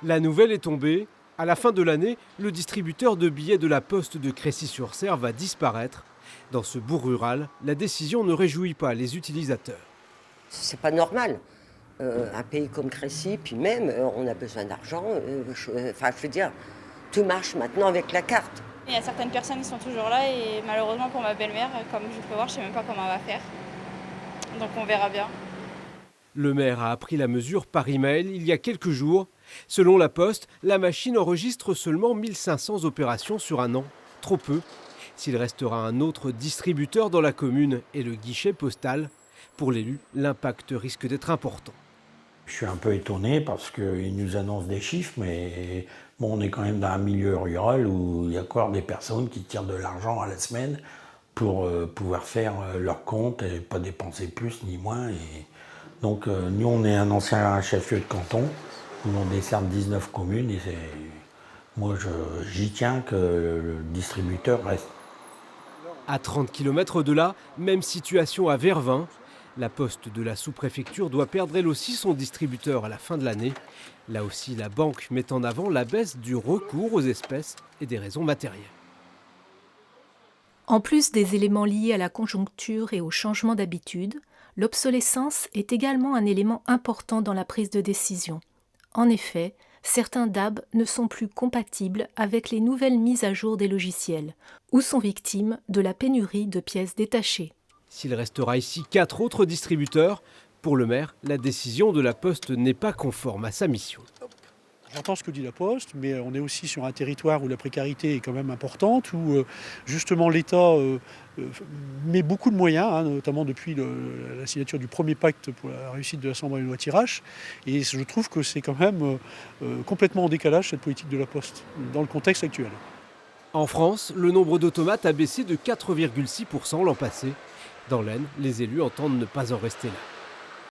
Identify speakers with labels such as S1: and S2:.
S1: La nouvelle est tombée. À la fin de l'année, le distributeur de billets de la Poste de Crécy-sur-Serre va disparaître. Dans ce bourg rural, la décision ne réjouit pas les utilisateurs.
S2: C'est pas normal. Un pays comme Crécy, puis même, on a besoin d'argent. Je veux dire, tout marche maintenant avec la carte.
S3: Il y a certaines personnes qui sont toujours là et malheureusement pour ma belle-mère, comme je peux voir, je ne sais même pas comment elle va faire. Donc on verra bien.
S1: Le maire a appris la mesure par email il y a quelques jours. Selon la Poste, la machine enregistre seulement 1500 opérations sur un an. Trop peu. S'il restera un autre distributeur dans la commune et le guichet postal, pour l'élu, l'impact risque d'être important.
S4: Je suis un peu étonné parce qu'ils nous annoncent des chiffres, mais bon, on est quand même dans un milieu rural où il y a encore des personnes qui tirent de l'argent à la semaine pour pouvoir faire leur compte et pas dépenser plus ni moins. Donc nous, on est un ancien chef-lieu de canton où on dessert 19 communes et moi, j'y tiens que le distributeur reste.
S1: À 30 km de là, même situation à Vervins. La Poste de la sous-préfecture doit perdre elle aussi son distributeur à la fin de l'année. Là aussi, la banque met en avant la baisse du recours aux espèces et des raisons matérielles.
S5: En plus des éléments liés à la conjoncture et au changement d'habitude, l'obsolescence est également un élément important dans la prise de décision. En effet, certains DAB ne sont plus compatibles avec les nouvelles mises à jour des logiciels ou sont victimes de la pénurie de pièces détachées.
S1: S'il restera ici 4 autres distributeurs, pour le maire, la décision de la Poste n'est pas conforme à sa mission.
S6: J'entends ce que dit la Poste, mais on est aussi sur un territoire où la précarité est quand même importante, où justement l'État met beaucoup de moyens, notamment depuis la signature du premier pacte pour la réussite de l'Assemblée de loi Tirage. Et je trouve que c'est quand même complètement en décalage cette politique de la Poste, dans le contexte actuel.
S1: En France, le nombre d'automates a baissé de 4,6% l'an passé. Dans l'Aisne, les élus entendent ne pas en rester là.